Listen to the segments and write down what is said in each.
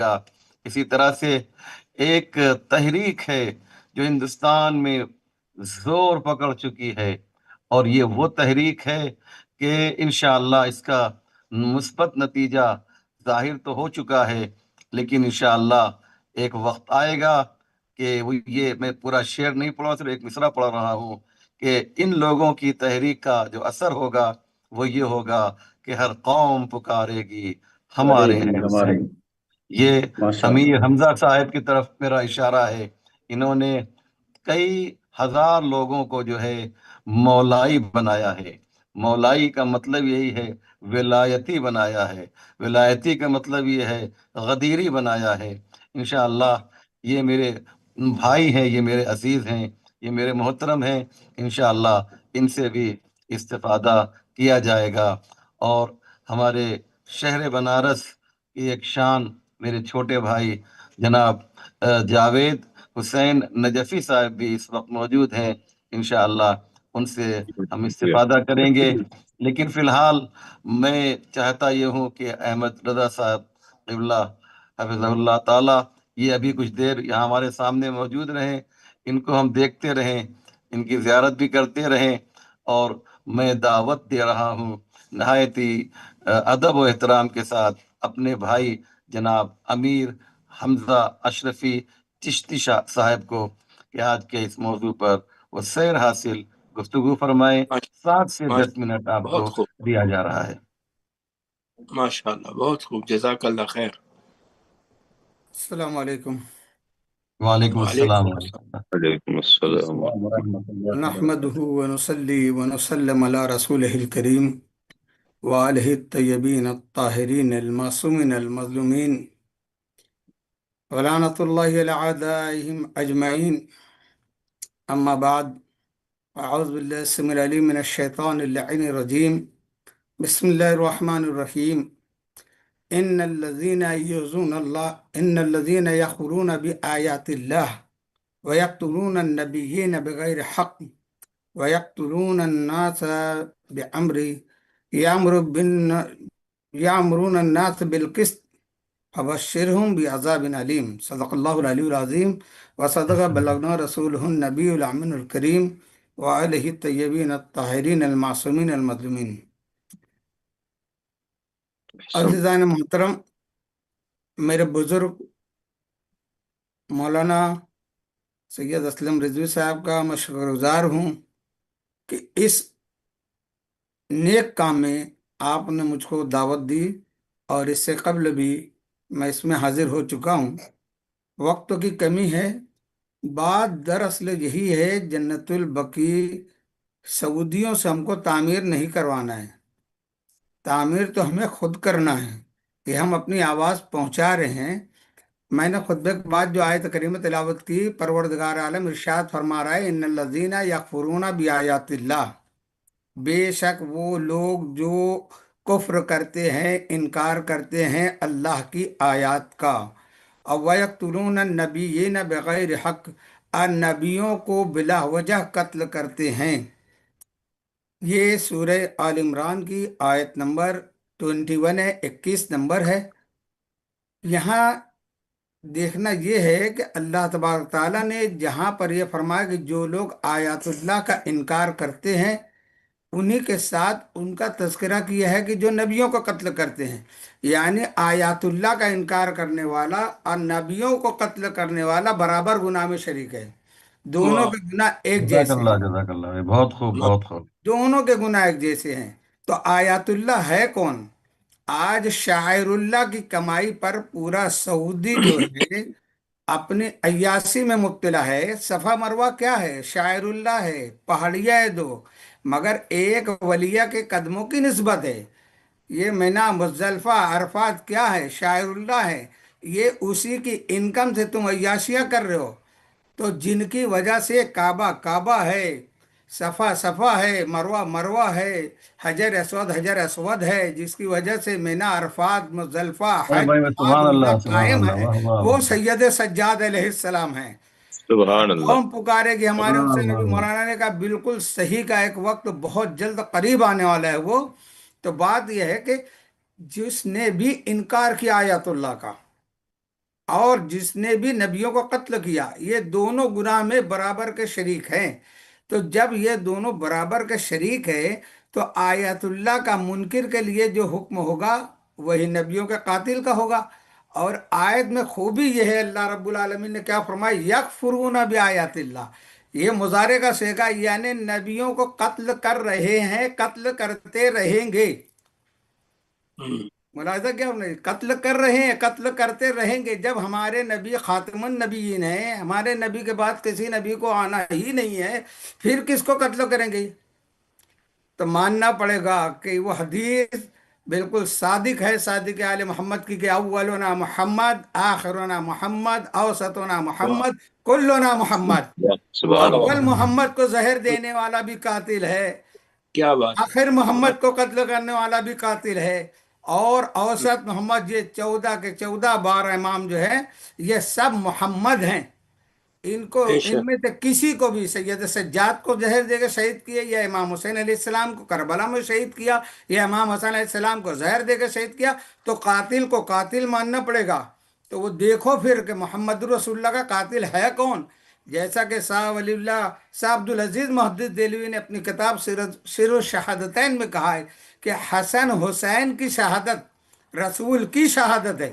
گا۔ اسی طرح سے ایک تحریک ہے جو ہندوستان میں زور پکڑ چکی ہے، اور یہ وہ تحریک ہے کہ انشاءاللہ اس کا مثبت نتیجہ ظاہر تو ہو چکا ہے، لیکن انشاءاللہ ایک وقت آئے گا کہ یہ میں پورا شعر نہیں پڑھ رہا، صرف ایک مصرع پڑھ رہا ہوں، کہ ان لوگوں کی تحریک کا جو اثر ہوگا وہ یہ ہوگا کہ ہر قوم پکارے گی ارے ہمارے گی ہیں ہمارے، حسین۔ یہ ماشاء اللہ۔ امیر حمزہ صاحب کی طرف میرا اشارہ ہے۔ انہوں نے کئی ہزار لوگوں کو جو ہے مولائی بنایا ہے۔ مولائی کا مطلب یہی ہے، ولایتی بنایا ہے۔ ولایتی کا مطلب یہ ہے غدیری بنایا ہے۔ انشاءاللہ یہ میرے بھائی ہیں، یہ میرے عزیز ہیں، یہ میرے محترم ہیں۔ انشاءاللہ ان سے بھی استفادہ کیا جائے گا۔ اور ہمارے شہر بنارس کی ایک شان میرے چھوٹے بھائی جناب جاوید حسین نجفی صاحب بھی اس وقت موجود ہیں۔ انشاءاللہ ان سے ہم استفادہ کریں گے، لیکن فی الحال میں چاہتا یہ ہوں کہ احمد رضا صاحب قبلہ حفظ اللہ تعالی یہ ابھی کچھ دیر یہاں ہمارے سامنے موجود رہیں، ان کو ہم دیکھتے رہیں، ان کی زیارت بھی کرتے رہیں۔ اور میں دعوت دے رہا ہوں نہایت ہی ادب و احترام کے ساتھ اپنے بھائی جناب امیر حمزہ اشرفی چشتی صاحب کو کہ آج کے اس موضوع پر وہ سیر حاصل گفتگو فرمائیں۔ 7 سے 10 منٹ آپ بہت کو خوب، دیا جا رہا ہے۔ ماشاء اللہ، بہت خوب، جزاک اللہ خیر۔ السلام علیکم، وعلیکم السلام وعلیکم ورحمۃ اللہ۔ وعلیکم السلام ورحمۃ اللہ نحمده ونصلي ونسلم على رسوله الكريم وآله الطيبين الطاهرين المعصومين المظلومين ولعنة الله على أعدائهم أجمعين، أما بعد، أعوذ بالله السميع العليم من الشيطان اللعين الرجيم، بسم الله الرحمن الرحيم، إن الذين يخرون بآيات الله ويقتلون النبيين بغير حق ويقتلون الناس بأمره يأمرون الناس بالقسط فبشرهم بعذاب أليم۔ صدق الله العلي العظيم وصدق بلغنا رسوله النبي الأمين الكريم وآله الطيبين الطاهرين المعصومين المظلومين۔ عزیزان محترم، میرے بزرگ مولانا سید اسلم رضوی صاحب کا میں شکر گزار ہوں کہ اس نیک کام میں آپ نے مجھ کو دعوت دی، اور اس سے قبل بھی میں اس میں حاضر ہو چکا ہوں۔ وقت کی کمی ہے، بات دراصل یہی ہے، جنت البقیع سعودیوں سے ہم کو تعمیر نہیں کروانا ہے، تعمیر تو ہمیں خود کرنا ہے کہ ہم اپنی آواز پہنچا رہے ہیں۔ میں نے خطبے کے بعد جو آیت کریمہ تلاوت کی، پروردگار عالم ارشاد فرما رہا ہے، ان الذین یکفرون بآیات اللہ، بے شک وہ لوگ جو کفر کرتے ہیں، انکار کرتے ہیں اللہ کی آیات کا، اور وَيَقْتُلُونَ النَّبِيِّينَ بِغَيْرِ حق، اور نبیوں کو بلا وجہ قتل کرتے ہیں۔ یہ سورہ آل عمران کی آیت نمبر 21 ہے، 21 نمبر ہے۔ یہاں دیکھنا یہ ہے کہ اللہ تبارک تعالیٰ نے جہاں پر یہ فرمایا کہ جو لوگ آیات اللہ کا انکار کرتے ہیں، انہی کے ساتھ ان کا تذکرہ کیا ہے کہ جو نبیوں کو قتل کرتے ہیں، یعنی آیات اللہ کا انکار کرنے والا اور نبیوں کو قتل کرنے والا برابر گناہ میں شریک ہے، دونوں کے گناہ ایک جزاک جیسے اللہ، ہیں، جزاک اللہ، بہت خوب، بہت خوب۔ دونوں کے گناہ ایک جیسے ہیں۔ تو آیات اللہ ہے کون؟ آج شاعر اللہ کی کمائی پر پورا سعودی جو ہے اپنی عیاسی میں مبتلا ہے۔ صفا مروہ کیا ہے؟ شاعر اللہ ہے، پہاڑیاں ہے دو، مگر ایک ولیہ کے قدموں کی نسبت ہے۔ یہ مینا مزدلفہ عرفات کیا ہے؟ شاعر اللہ ہے۔ یہ اسی کی انکم سے تم عیاشیاں کر رہے ہو۔ تو جن کی وجہ سے کعبہ کعبہ ہے، صفا صفا ہے، مروہ مروہ ہے، حجر اسود ہے، جس کی وجہ سے مینا عرفات مزدلفہ حج بھائی بعد سبحان عمرہ اللہ، سبحان قائم اللہ، ہے، واہ واہ وہ واہ، سید سجاد علیہ السلام ہیں۔ سبحان اللہ۔ قوم پکارے گی ہمارے واہ حسین واہ نبی، واہ۔ مولانا نے کہا بالکل صحیح کا ایک وقت بہت جلد قریب آنے والا ہے وہ۔ تو بات یہ ہے کہ جس نے بھی انکار کیا آیات اللہ کا، اور جس نے بھی نبیوں کو قتل کیا، یہ دونوں گناہ میں برابر کے شریک ہیں۔ تو جب یہ دونوں برابر کے شریک ہے تو آیت اللہ کا منکر کے لیے جو حکم ہوگا وہی نبیوں کے قاتل کا ہوگا۔ اور آیت میں خوبی یہ ہے، اللہ رب العالمین نے کیا فرمایا، یکفرون بآیات اللہ، یہ مضارع کا صیغہ، یعنی نبیوں کو قتل کر رہے ہیں، قتل کرتے رہیں گے۔ ملاحظہ کیا ہم نے، قتل کر رہے ہیں، قتل کرتے رہیں گے۔ جب ہمارے نبی خاتم النبیین ہیں، ہمارے نبی کے بعد کسی نبی کو آنا ہی نہیں ہے، پھر کس کو قتل کریں گے؟ تو ماننا پڑے گا کہ وہ حدیث بالکل صادق ہے، صادق آل محمد کی، کہ اولنا محمد، آخرنا محمد، اوسطنا محمد، کلنا محمد۔ سبحان اللہ. اول محمد کو زہر دینے والا بھی قاتل ہے، کیا بات ہے، آخر محمد کو قتل کرنے والا بھی قاتل ہے، اور اوسط محمد، یہ 14 کے 14 12 امام جو ہے یہ سب محمد ہیں۔ ان کو، بے ان شک، میں سے کسی کو بھی، سید سجاد کو زہر دے کے شہید کیے، یا امام حسین علیہ السلام کو کربلا میں شہید کیا، یا امام حسن علیہ السلام کو زہر دے کے شہید کیا، تو قاتل کو قاتل ماننا پڑے گا۔ تو وہ دیکھو پھر کہ محمد رسول اللہ کا قاتل ہے کون؟ جیسا کہ شاہ ولی اللہ شاہ عبد العزیز محدث دہلوی نے اپنی کتاب سر الشہادتین میں کہا ہے کہ حسن حسین کی شہادت رسول کی شہادت ہے۔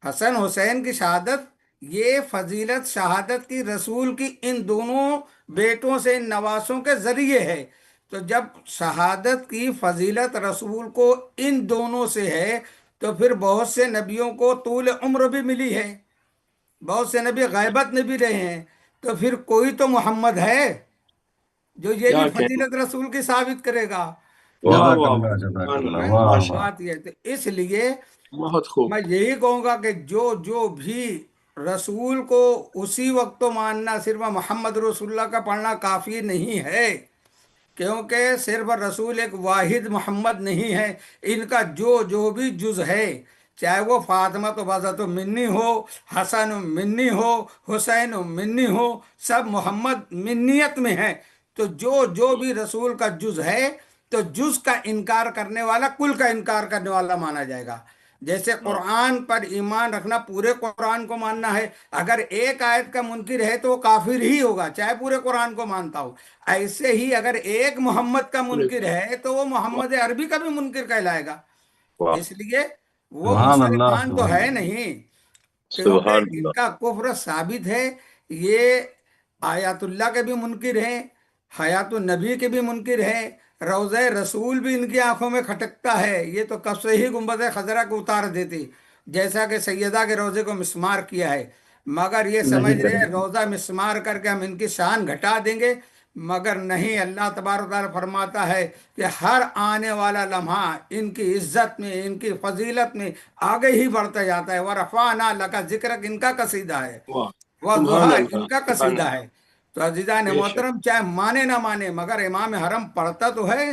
حسن حسین کی شہادت یہ فضیلت شہادت کی رسول کی ان دونوں بیٹوں سے، ان نواسوں کے ذریعے ہے۔ تو جب شہادت کی فضیلت رسول کو ان دونوں سے ہے تو پھر بہت سے نبیوں کو طول عمر بھی ملی ہے، بہت سے نبی غیبت میں بھی رہے ہیں، تو پھر کوئی تو محمد ہے جو یہ کیا بھی کہنا، فضیلت رسول کی ثابت کرے گا۔ واہ جزاک واہ اللہ، واہ، جزاک سبحان اللہ، اللہ، میں واہ ماشاء واہ. بات یہ تو اس لیے اللہ، بہت خوب، میں یہی کہوں گا کہ جو بھی رسول کو اسی وقت تو ماننا، صرف محمد رسول اللہ کا پڑھنا کافی نہیں ہے، کیونکہ صرف رسول ایک واحد محمد نہیں ہے، ان کا جو بھی جز ہے، چاہے وہ فاطمہ تو بذات منی ہو، حسن منی ہو، حسین منی ہو، سب محمد منیت میں ہے۔ تو جو بھی رسول کا جز ہے تو جز کا انکار کرنے والا کل کا انکار کرنے والا مانا جائے گا۔ جیسے قرآن پر ایمان رکھنا، پورے قرآن کو ماننا ہے، اگر ایک آیت کا منکر ہے تو وہ کافر ہی ہوگا چاہے پورے قرآن کو مانتا ہو۔ ایسے ہی اگر ایک محمد کا منکر ہے تو وہ محمد عربی کا بھی منکر کہلائے گا، واہ. اس لیے وہ سبحان اللہ، مسلمان تو سبحان ہے اللہ. نہیں، کیونکہ سبحان ان اللہ. کا کفر ثابت ہے۔ یہ آیات اللہ کے بھی منکر ہیں، حیات النبی کے بھی منکر ہیں، روضہ رسول بھی ان کی آنکھوں میں کھٹکتا ہے، یہ تو کب سے ہی گنبد خضرا کو اتار دیتی، جیسا کہ سیدہ کے روضے کو مسمار کیا ہے، مگر یہ سمجھ نہیں رہے کریں ہیں گے. روضہ مسمار کر کے ہم ان کی شان گھٹا دیں گے، مگر نہیں، اللہ تبارک و تعالیٰ فرماتا ہے کہ ہر آنے والا لمحہ ان کی عزت میں، ان کی فضیلت میں آگے ہی بڑھتا جاتا ہے۔ وَرَفَعْنَا لَكَ ذِكْرَكَ ان کا قصیدہ ہے، واہ، سبحان وَضُحَا ان اللہ، کا سبحان قصیدہ اللہ، ہے۔ تو عزیزان بے شک، محترم، چاہے مانے نہ مانے، مگر امام حرم پڑھتا تو ہے،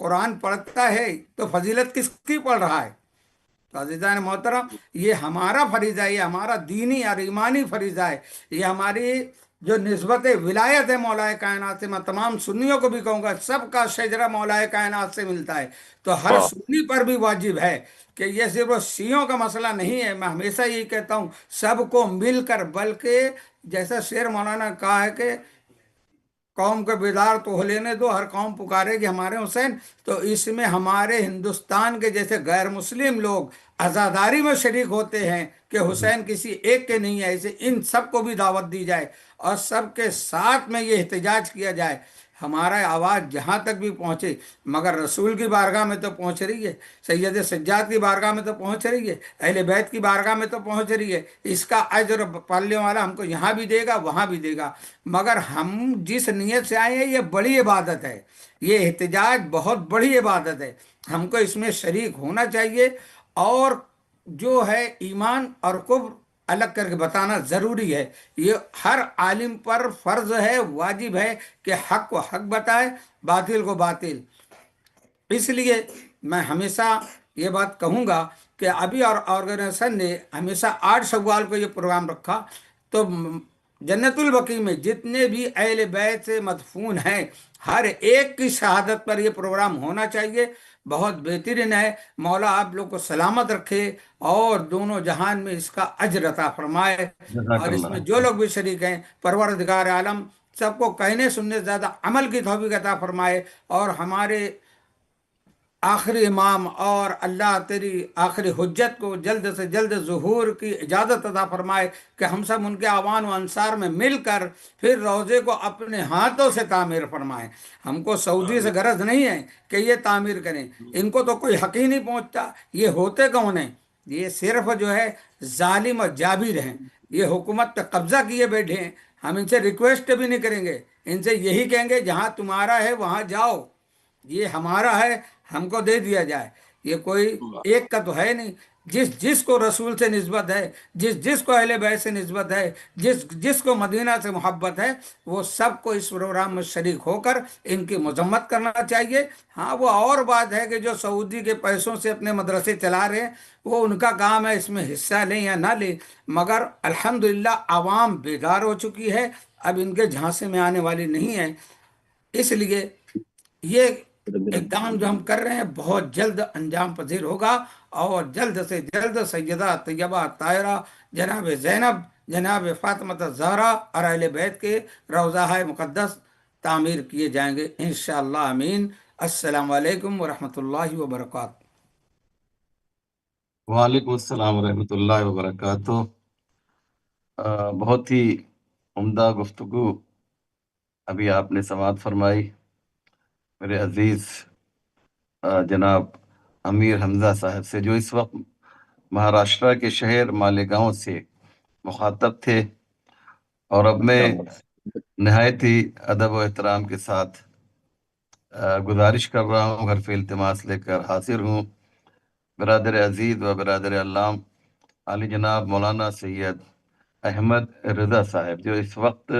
قرآن پڑھتا ہے، تو فضیلت کس کی پڑھ رہا ہے؟ تو عزیزان محترم، یہ ہمارا فریضہ ہے، یہ ہمارا دینی اور ایمانی فریضہ ہے، یہ ہماری جو نسبت ولایت ہے مولا کائنات سے۔ میں تمام سنیوں کو بھی کہوں گا، سب کا شجرہ مولا کائنات سے ملتا ہے، تو ہر واہ. سنی پر بھی واجب ہے کہ یہ صرف شیعوں کا مسئلہ نہیں ہے۔ میں ہمیشہ یہی کہتا ہوں، سب کو مل کر، بلکہ جیسا شیر مولانا نے کہا ہے کہ قوم کو بیدار تو ہو لینے دو، ہر قوم پکارے گی ہمارے حسین۔ تو اس میں ہمارے ہندوستان کے جیسے غیر مسلم لوگ عزاداری میں شریک ہوتے ہیں کہ حسین کسی ایک کے نہیں ہے، اسے ان سب کو بھی دعوت دی جائے اور سب کے ساتھ میں یہ احتجاج کیا جائے، ہمارا آواز جہاں تک بھی پہنچے۔ مگر رسول کی بارگاہ میں تو پہنچ رہی ہے، سید سجاد کی بارگاہ میں تو پہنچ رہی ہے، اہل بیت کی بارگاہ میں تو پہنچ رہی ہے، اس کا اجر پالنے والا ہم کو یہاں بھی دے گا، وہاں بھی دے گا۔ مگر ہم جس نیت سے آئے ہیں یہ بڑی عبادت ہے، یہ احتجاج بہت بڑی عبادت ہے، ہم کو اس میں شریک ہونا چاہیے، اور جو ہے ایمان اور کفر الگ کر کے بتانا ضروری ہے۔ یہ ہر عالم پر فرض ہے، واجب ہے کہ حق کو حق بتائے، باطل کو باطل۔ اس لیے میں ہمیشہ یہ بات کہوں گا کہ ابھی اور آرگنائزیشن نے ہمیشہ 8 شوال کو یہ پروگرام رکھا، تو جنت البقیع میں جتنے بھی اہل بیت سے مدفون ہیں ہر ایک کی شہادت پر یہ پروگرام ہونا چاہیے۔ بہت بہترین ہے۔ مولا آپ لوگ کو سلامت رکھے اور دونوں جہان میں اس کا اجر عطا فرمائے، جزاک اور اس اللہ میں جو لوگ بھی شریک ہیں پروردگار عالم سب کو کہنے سننے سے زیادہ عمل کی توفیق عطا فرمائے، اور ہمارے آخری امام اور اللہ تیری آخری حجت کو جلد سے جلد ظہور کی اجازت عطا فرمائے کہ ہم سب ان کے اعوان و انصار میں مل کر پھر روضے کو اپنے ہاتھوں سے تعمیر فرمائیں۔ ہم کو سعودی سے آمین غرض نہیں ہے کہ یہ تعمیر کریں، ان کو تو کوئی حق ہی نہیں پہنچتا، یہ ہوتے کون ہیں؟ یہ صرف جو ہے ظالم اور جابر ہیں، یہ حکومت پہ قبضہ کیے بیٹھے ہیں۔ ہم ان سے ریکویسٹ بھی نہیں کریں گے، ان سے یہی کہیں گے جہاں تمہارا ہے وہاں جاؤ، یہ ہمارا ہے ہم کو دے دیا جائے۔ یہ کوئی ایک کا تو ہے نہیں، جس جس کو رسول سے نسبت ہے، جس جس کو اہل بیت سے نسبت ہے، جس جس کو مدینہ سے محبت ہے، وہ سب کو اس پروگرام میں شریک ہو کر ان کی مذمت کرنا چاہیے۔ ہاں وہ اور بات ہے کہ جو سعودی کے پیسوں سے اپنے مدرسے چلا رہے ہیں وہ ان کا کام ہے، اس میں حصہ لیں یا نہ لیں، مگر الحمدللہ عوام بیدار ہو چکی ہے، اب ان کے جھانسے میں آنے والی نہیں ہے۔ اس لیے یہ اقدام جو ہم کر رہے ہیں بہت جلد انجام پذیر ہوگا، اور جلد سے جلد سیدہ طیبہ طاہرہ جناب زینب، جناب فاطمہ الزہرا اور اہل بیت کے روضہ مقدس تعمیر کیے جائیں گے انشاءاللہ، آمین۔ السلام علیکم ورحمۃ اللہ وبرکاتہ۔ وعلیکم السلام ورحمۃ اللہ وبرکاتہ۔ بہت ہی عمدہ گفتگو ابھی آپ نے سماعت فرمائی میرے عزیز جناب امیر حمزہ صاحب سے، جو اس وقت مہاراشٹرا کے شہر مالیگاؤں سے مخاطب تھے، اور اب میں نہایت ہی ادب و احترام کے ساتھ گزارش کر رہا ہوں، حرف التماس لے کر حاضر ہوں، برادر عزیز و برادر علام علی جناب مولانا سید احمد رضا صاحب، جو اس وقت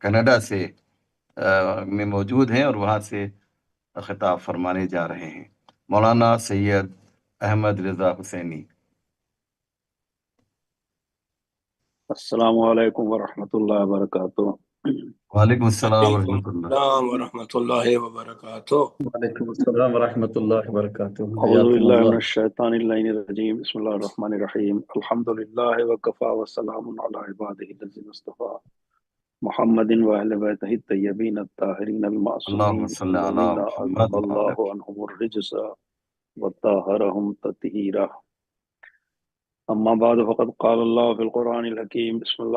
کینیڈا سے میں موجود ہیں اور وہاں سے خطاب فرمانے جا رہے ہیں۔ مولانا سید احمد رضا حسینی۔ السلام علیکم ورحمۃ اللہ وبرکاتہ۔ وعلیکم السلام وعلیکم ورحمۃ اللہ۔ السلام ورحمۃ اللہ وبرکاتہ۔ وعلیکم السلام ورحمۃ اللہ وبرکاتہ۔ اعوذ حیاکم باللہ من اللہ۔ الشیطان اللعین الرجیم، بسم اللہ الرحمن الرحیم، الحمد للہ وکفی وسلام علی عبادہ الذین اصطفی، محمد و اہل بیتہ الطیبین الطاہرین اللہم المعصومین صلی علی الذین محمد اذہب اللہ عنہم الرجس وطہرہم تطہیرا۔ اما بعد فقد قال اللہ فی القرآن الحکیم، بسم اللہ